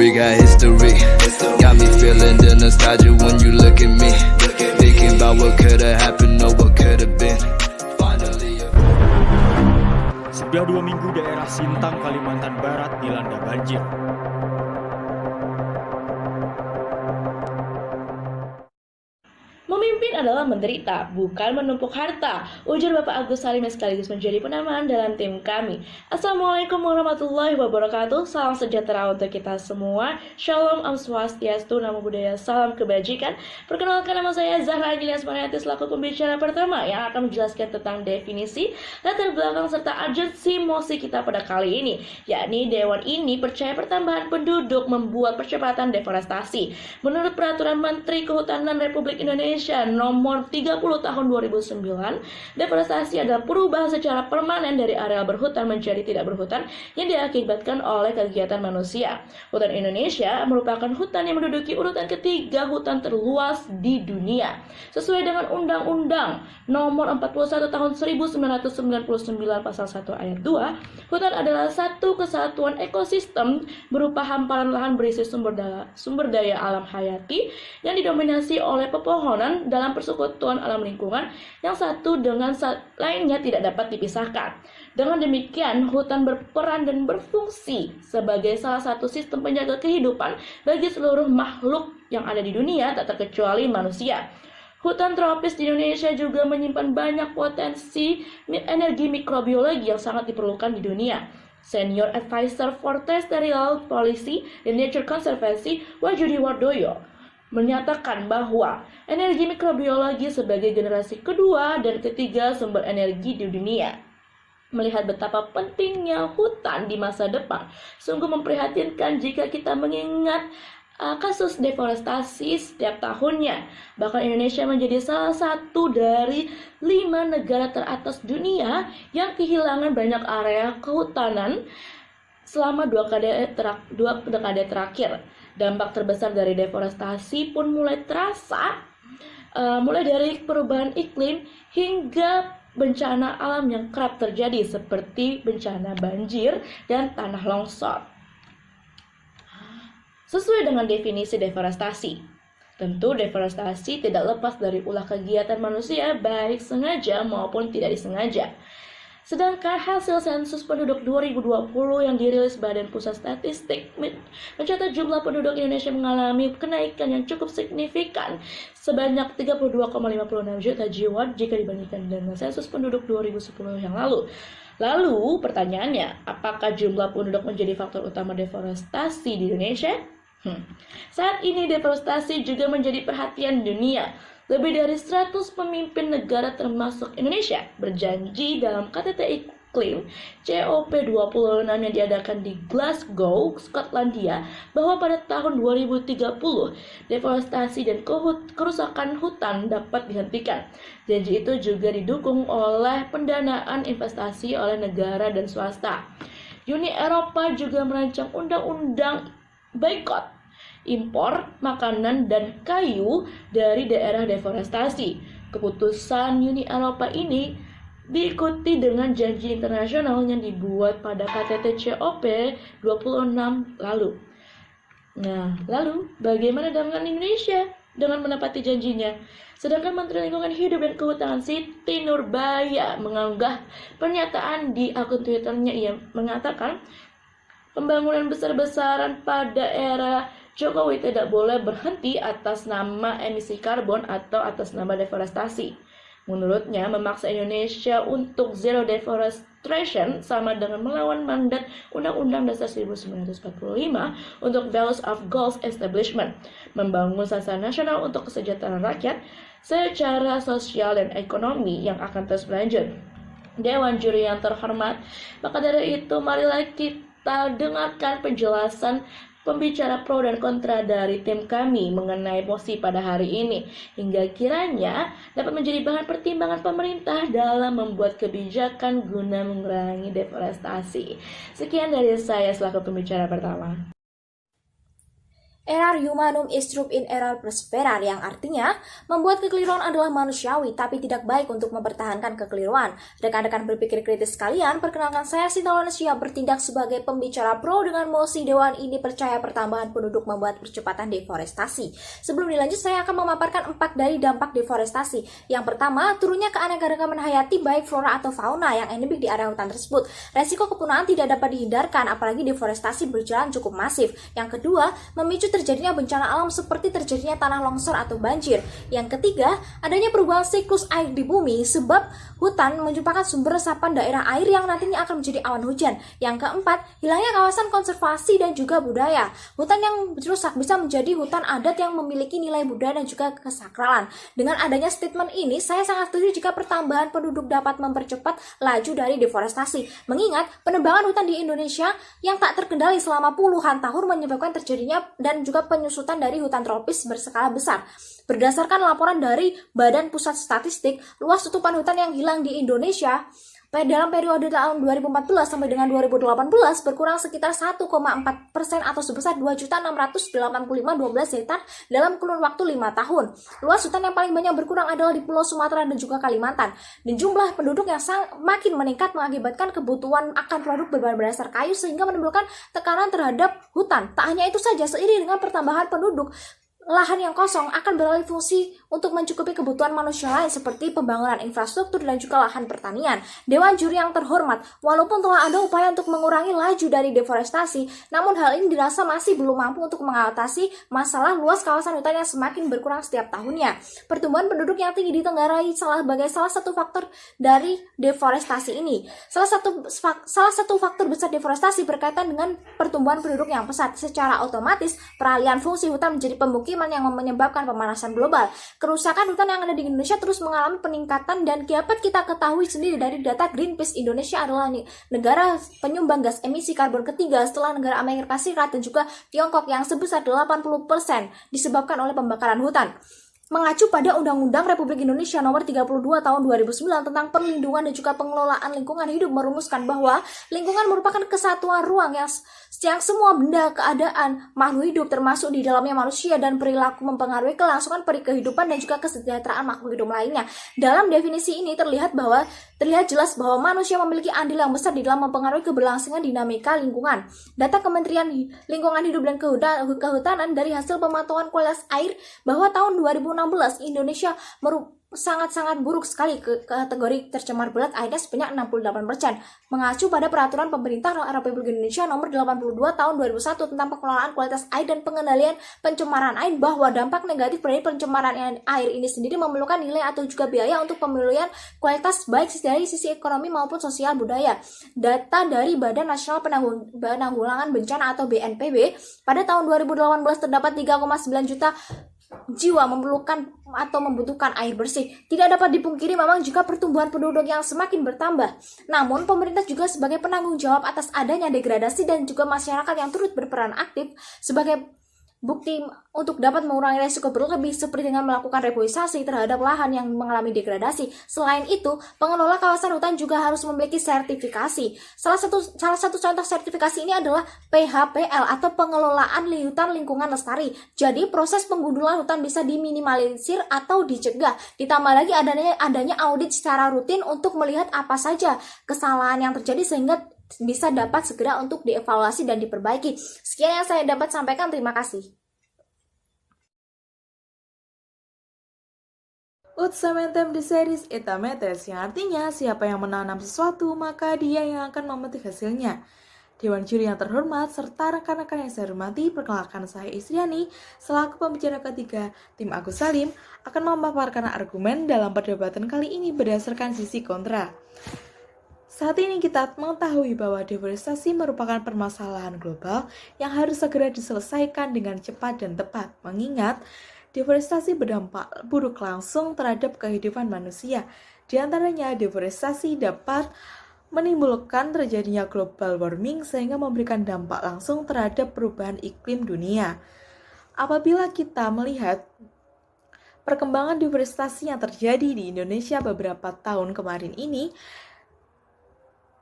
We got history. Got me feeling the nostalgia when you look at me. Thinking about what could've happened or what could've been. Finally. Sudah 2 minggu daerah Sintang, Kalimantan Barat dilanda banjir. Memimpin adalah menderita, bukan menumpuk harta, ujar Bapak Agus Salim yang sekaligus menjadi penamaan dalam tim kami. Assalamualaikum warahmatullahi wabarakatuh. Salam sejahtera untuk kita semua. Shalom, Om Swastiastu, Namo Buddhaya, salam kebajikan. Perkenalkan, nama saya Zahra Angelia Asmariati selaku pembicara pertama yang akan menjelaskan tentang definisi, latar belakang serta urgensi mosi kita pada kali ini, yakni Dewan ini percaya pertambahan penduduk membuat percepatan deforestasi. Menurut Peraturan Menteri Kehutanan Republik Indonesia Nomor 30 Tahun 2009, deforestasi adalah perubahan secara permanen dari areal berhutan menjadi tidak berhutan yang diakibatkan oleh kegiatan manusia. Hutan Indonesia merupakan hutan yang menduduki urutan ketiga hutan terluas di dunia. Sesuai dengan Undang-Undang Nomor 41 Tahun 1999 Pasal 1 Ayat 2, hutan adalah satu kesatuan ekosistem berupa hamparan lahan berisi sumber daya alam hayati yang didominasi oleh pepohonan dalam persekutuan alam lingkungan yang satu dengan lainnya tidak dapat dipisahkan. Dengan demikian, hutan berperan dan berfungsi sebagai salah satu sistem penjaga kehidupan bagi seluruh makhluk yang ada di dunia, tak terkecuali manusia. Hutan tropis di Indonesia juga menyimpan banyak potensi energi mikrobiologi yang sangat diperlukan di dunia. Senior Advisor for Terrestrial Policy dan Nature Conservancy, Wajudi Wardoyo, menyatakan bahwa energi mikrobiologi sebagai generasi kedua dan ketiga sumber energi di dunia. Melihat betapa pentingnya hutan di masa depan, sungguh memprihatinkan jika kita mengingat kasus deforestasi setiap tahunnya. Bahkan Indonesia menjadi salah satu dari 5 negara teratas dunia yang kehilangan banyak area kehutanan selama 2 dekade terakhir. Dampak terbesar dari deforestasi pun mulai terasa, mulai dari perubahan iklim hingga bencana alam yang kerap terjadi seperti bencana banjir dan tanah longsor. Sesuai dengan definisi deforestasi, tentu deforestasi tidak lepas dari ulah kegiatan manusia baik sengaja maupun tidak disengaja. Sedangkan hasil sensus penduduk 2020 yang dirilis Badan Pusat Statistik mencatat jumlah penduduk Indonesia mengalami kenaikan yang cukup signifikan sebanyak 32,56 juta jiwa jika dibandingkan dengan sensus penduduk 2010 yang lalu. Lalu pertanyaannya, apakah jumlah penduduk menjadi faktor utama deforestasi di Indonesia? Saat ini deforestasi juga menjadi perhatian dunia. Lebih dari 100 pemimpin negara termasuk Indonesia berjanji dalam KTT Iklim COP26 yang diadakan di Glasgow, Skotlandia, bahwa pada tahun 2030 deforestasi dan kerusakan hutan dapat dihentikan. Janji itu juga didukung oleh pendanaan investasi oleh negara dan swasta. Uni Eropa juga merancang undang-undang boikot impor makanan dan kayu dari daerah deforestasi. Keputusan Uni Eropa ini diikuti dengan janji internasional yang dibuat pada KTT COP 26 lalu. Nah, lalu bagaimana dengan Indonesia dengan menepati janjinya? Sedangkan Menteri Lingkungan Hidup dan Kehutanan Siti Nurbaya mengunggah pernyataan di akun Twitternya. Ia mengatakan pembangunan besar-besaran pada era Jokowi tidak boleh berhenti atas nama emisi karbon atau atas nama deforestasi. Menurutnya, memaksa Indonesia untuk zero deforestation sama dengan melawan mandat Undang-Undang Dasar 1945 untuk Values of Goals Establishment, membangun sasaran nasional untuk kesejahteraan rakyat secara sosial dan ekonomi yang akan terus berlanjut. Dewan juri yang terhormat, maka dari itu marilah kita dengarkan penjelasan pembicara pro dan kontra dari tim kami mengenai mosi pada hari ini, hingga kiranya dapat menjadi bahan pertimbangan pemerintah dalam membuat kebijakan guna mengurangi deforestasi. Sekian dari saya selaku pembicara pertama. Error humanum est trup in error perseverar, yang artinya membuat kekeliruan adalah manusiawi tapi tidak baik untuk mempertahankan kekeliruan. Rekan-rekan berpikir kritis sekalian, perkenalkan saya Sinta Laurencia bertindak sebagai pembicara pro dengan mosi Dewan ini percaya pertambahan penduduk membuat percepatan deforestasi. Sebelum dilanjut, saya akan memaparkan 4 dari dampak deforestasi. Yang pertama, turunnya keanekaragaman hayati baik flora atau fauna yang endemik di area hutan tersebut. Resiko kepunahan tidak dapat dihindarkan apalagi deforestasi berjalan cukup masif. Yang kedua, memicu terjadinya bencana alam seperti terjadinya tanah longsor atau banjir. Yang ketiga, adanya perubahan siklus air di bumi sebab hutan merupakan sumber resapan daerah air yang nantinya akan menjadi awan hujan. Yang keempat, hilangnya kawasan konservasi dan juga budaya. Hutan yang rusak bisa menjadi hutan adat yang memiliki nilai budaya dan juga kesakralan. Dengan adanya statement ini, saya sangat setuju jika pertambahan penduduk dapat mempercepat laju dari deforestasi. Mengingat penebangan hutan di Indonesia yang tak terkendali selama puluhan tahun menyebabkan terjadinya dan juga penyusutan dari hutan tropis berskala besar. Berdasarkan laporan dari Badan Pusat Statistik, luas tutupan hutan yang hilang di Indonesia dalam periode tahun 2014 sampai dengan 2018 berkurang sekitar 1,4% atau sebesar 2.685.12 hektar dalam kurun waktu 5 tahun. Luas hutan yang paling banyak berkurang adalah di Pulau Sumatera dan juga Kalimantan. Dan jumlah penduduk yang makin meningkat mengakibatkan kebutuhan akan produk berbahan dasar kayu sehingga menimbulkan tekanan terhadap hutan. Tak hanya itu saja, seiring dengan pertambahan penduduk, lahan yang kosong akan beralih fungsi untuk mencukupi kebutuhan manusia lain seperti pembangunan infrastruktur dan juga lahan pertanian. Dewan juri yang terhormat, walaupun telah ada upaya untuk mengurangi laju dari deforestasi, namun hal ini dirasa masih belum mampu untuk mengatasi masalah luas kawasan hutan yang semakin berkurang setiap tahunnya. Pertumbuhan penduduk yang tinggi ditenggarai sebagai salah satu faktor dari deforestasi ini. Salah satu faktor besar deforestasi berkaitan dengan pertumbuhan penduduk yang pesat. Secara otomatis, peralihan fungsi hutan menjadi pemukiman yang menyebabkan pemanasan global. Kerusakan hutan yang ada di Indonesia terus mengalami peningkatan dan dapat kita ketahui sendiri dari data Greenpeace. Indonesia adalah negara penyumbang gas emisi karbon ketiga setelah negara Amerika Serikat dan juga Tiongkok yang sebesar 80% disebabkan oleh pembakaran hutan. Mengacu pada Undang-Undang Republik Indonesia Nomor 32 Tahun 2009 tentang perlindungan dan juga pengelolaan lingkungan hidup merumuskan bahwa lingkungan merupakan kesatuan ruang yang semua benda, keadaan, makhluk hidup termasuk di dalamnya manusia dan perilaku mempengaruhi kelangsungan kehidupan dan juga kesejahteraan makhluk hidup lainnya. Dalam definisi ini terlihat jelas bahwa manusia memiliki andil yang besar di dalam mempengaruhi keberlangsungan dinamika lingkungan. Data Kementerian Lingkungan Hidup dan Kehutanan dari hasil pemantauan kualitas air bahwa tahun 2016 Indonesia sangat-sangat buruk sekali ke kategori tercemar berat airnya sebanyak 68%. Mengacu pada peraturan pemerintah Republik Indonesia Nomor 82 Tahun 2001 tentang pengelolaan kualitas air dan pengendalian pencemaran air, bahwa dampak negatif dari pencemaran air ini sendiri memerlukan nilai atau juga biaya untuk pemulihan kualitas baik dari sisi ekonomi maupun sosial budaya. Data dari Badan Nasional Penanggulangan Bencana atau BNPB pada tahun 2018 terdapat 3,9 juta jiwa membutuhkan air bersih. Tidak dapat dipungkiri memang jika pertumbuhan penduduk yang semakin bertambah. Namun pemerintah juga sebagai penanggung jawab atas adanya degradasi dan juga masyarakat yang turut berperan aktif sebagai bukti untuk dapat mengurangi risiko berlebih seperti dengan melakukan reboisasi terhadap lahan yang mengalami degradasi. Selain itu, pengelola kawasan hutan juga harus memiliki sertifikasi. Salah satu contoh sertifikasi ini adalah PHPL atau pengelolaan hutan lingkungan lestari. Jadi proses penggundulan hutan bisa diminimalisir atau dicegah. Ditambah lagi adanya audit secara rutin untuk melihat apa saja kesalahan yang terjadi sehingga bisa dapat segera untuk dievaluasi dan diperbaiki. Sekian yang saya dapat sampaikan, terima kasih. Ut sementem deseris eta metes, yang artinya siapa yang menanam sesuatu maka dia yang akan memetik hasilnya. Dewan juri yang terhormat serta rekan-rekan yang saya hormati, perkenalkan saya Isriani selaku pembicara ketiga tim Agus Salim akan memaparkan argumen dalam perdebatan kali ini berdasarkan sisi kontra. Saat ini kita mengetahui bahwa deforestasi merupakan permasalahan global yang harus segera diselesaikan dengan cepat dan tepat, mengingat deforestasi berdampak buruk langsung terhadap kehidupan manusia. Di antaranya, deforestasi dapat menimbulkan terjadinya global warming sehingga memberikan dampak langsung terhadap perubahan iklim dunia. Apabila kita melihat perkembangan deforestasi yang terjadi di Indonesia beberapa tahun kemarin ini,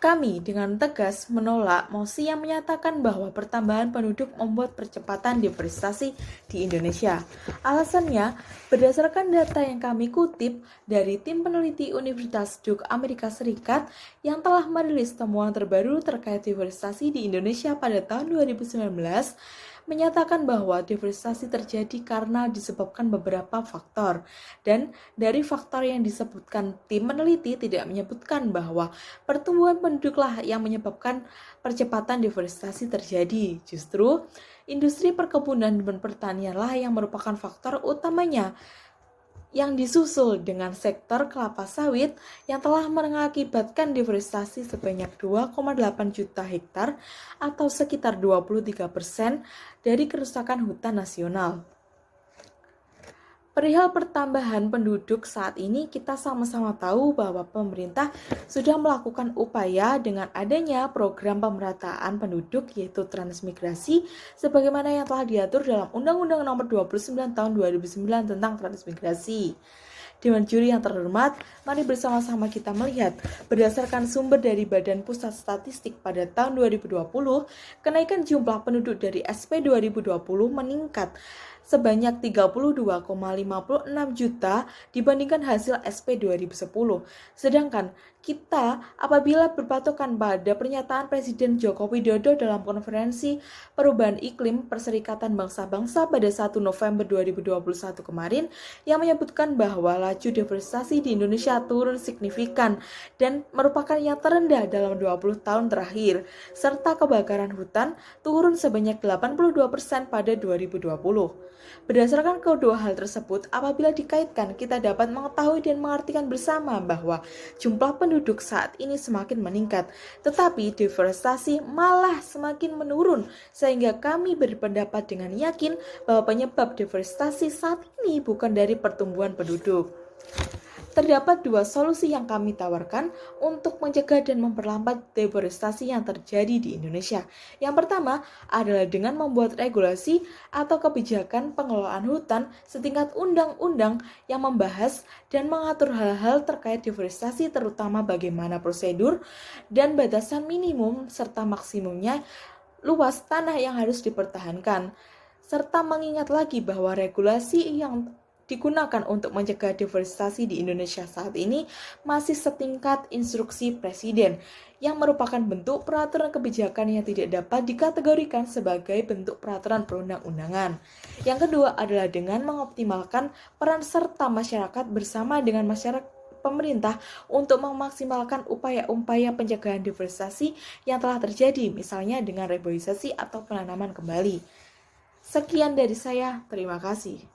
Kami dengan tegas menolak mosi yang menyatakan bahwa pertambahan penduduk membuat percepatan deforestasi di Indonesia. Alasannya, berdasarkan data yang kami kutip dari tim peneliti Universitas Duke Amerika Serikat yang telah merilis temuan terbaru terkait deforestasi di Indonesia pada tahun 2019, menyatakan bahwa deforestasi terjadi karena disebabkan beberapa faktor. Dan dari faktor yang disebutkan tim peneliti tidak menyebutkan bahwa pertumbuhan penduduklah yang menyebabkan percepatan deforestasi terjadi. Justru, industri perkebunan dan pertanianlah yang merupakan faktor utamanya, yang disusul dengan sektor kelapa sawit yang telah mengakibatkan deforestasi sebanyak 2,8 juta hektar atau sekitar 23% dari kerusakan hutan nasional. Perihal pertambahan penduduk saat ini, kita sama-sama tahu bahwa pemerintah sudah melakukan upaya dengan adanya program pemerataan penduduk yaitu transmigrasi sebagaimana yang telah diatur dalam Undang-Undang Nomor 29 Tahun 2009 tentang transmigrasi. Dewan Juri yang terhormat, mari bersama-sama kita melihat berdasarkan sumber dari Badan Pusat Statistik pada tahun 2020, kenaikan jumlah penduduk dari SP 2020 meningkat sebanyak 32,56 juta dibandingkan hasil SP 2010. Sedangkan kita apabila berpatokan pada pernyataan Presiden Joko Widodo dalam konferensi perubahan iklim Perserikatan Bangsa-Bangsa pada 1 November 2021 kemarin yang menyebutkan bahwa laju deforestasi di Indonesia turun signifikan dan merupakan yang terendah dalam 20 tahun terakhir, serta kebakaran hutan turun sebanyak 82% pada 2020. Berdasarkan kedua hal tersebut, apabila dikaitkan, kita dapat mengetahui dan mengartikan bersama bahwa jumlah penduduk saat ini semakin meningkat, tetapi deforestasi malah semakin menurun, sehingga kami berpendapat dengan yakin bahwa penyebab deforestasi saat ini bukan dari pertumbuhan penduduk. Terdapat dua solusi yang kami tawarkan untuk mencegah dan memperlambat deforestasi yang terjadi di Indonesia. Yang pertama adalah dengan membuat regulasi atau kebijakan pengelolaan hutan setingkat undang-undang yang membahas dan mengatur hal-hal terkait deforestasi, terutama bagaimana prosedur dan batasan minimum serta maksimumnya luas tanah yang harus dipertahankan. Serta mengingat lagi bahwa regulasi yang digunakan untuk mencegah deforestasi di Indonesia saat ini masih setingkat instruksi presiden yang merupakan bentuk peraturan kebijakan yang tidak dapat dikategorikan sebagai bentuk peraturan perundang-undangan. Yang kedua adalah dengan mengoptimalkan peran serta masyarakat bersama dengan masyarakat pemerintah untuk memaksimalkan upaya-upaya pencegahan deforestasi yang telah terjadi, misalnya dengan reboisasi atau penanaman kembali. Sekian dari saya, terima kasih.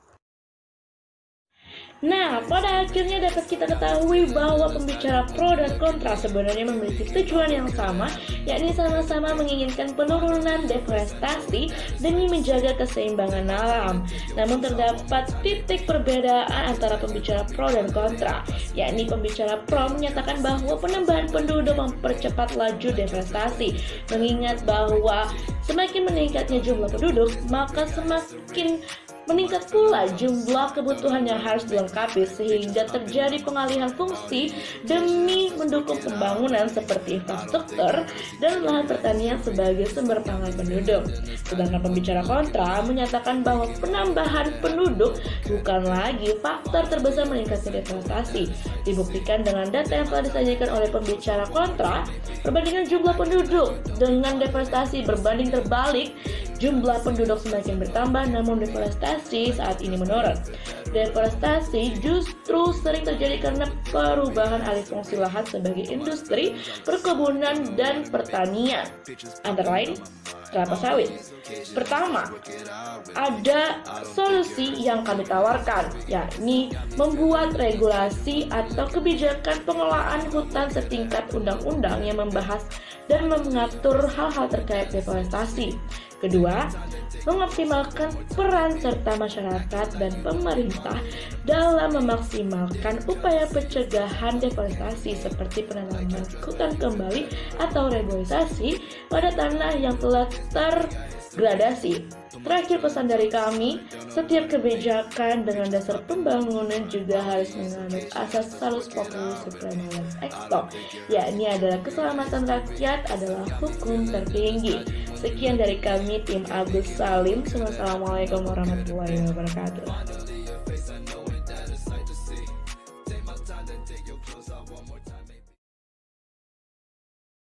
Nah, pada akhirnya dapat kita ketahui bahwa pembicara pro dan kontra sebenarnya memiliki tujuan yang sama, yakni sama-sama menginginkan penurunan deforestasi demi menjaga keseimbangan alam. Namun terdapat titik perbedaan antara pembicara pro dan kontra, yakni pembicara pro menyatakan bahwa penambahan penduduk mempercepat laju deforestasi, mengingat bahwa semakin meningkatnya jumlah penduduk, maka semakin meningkat pula jumlah kebutuhan yang harus dilengkapi sehingga terjadi pengalihan fungsi demi mendukung pembangunan seperti infrastruktur dan lahan pertanian sebagai sumber pangan penduduk. Sedangkan pembicara kontra menyatakan bahwa penambahan penduduk bukan lagi faktor terbesar meningkatnya deforestasi. Dibuktikan dengan data yang telah disajikan oleh pembicara kontra, perbandingan jumlah penduduk dengan deforestasi berbanding terbalik. Jumlah penduduk semakin bertambah namun deforestasi saat ini menurun. Deforestasi justru sering terjadi karena perubahan alih fungsi lahan sebagai industri, perkebunan, dan pertanian, antara lain kelapa sawit. Pertama, ada solusi yang kami tawarkan, yakni membuat regulasi atau kebijakan pengelolaan hutan setingkat undang-undang yang membahas dan mengatur hal-hal terkait deforestasi. Kedua, mengoptimalkan peran serta masyarakat dan pemerintah dalam memaksimalkan upaya pencegahan deforestasi seperti penanaman hutan kembali atau reboisasi pada tanah yang telah gradasi. Terakhir pesan dari kami, setiap kebijakan dengan dasar pembangunan juga harus menganut asas salus populus supremalis exto, yakni adalah keselamatan rakyat adalah hukum tertinggi. Sekian dari kami tim Agus Salim. Wassalamualaikum warahmatullahi wabarakatuh.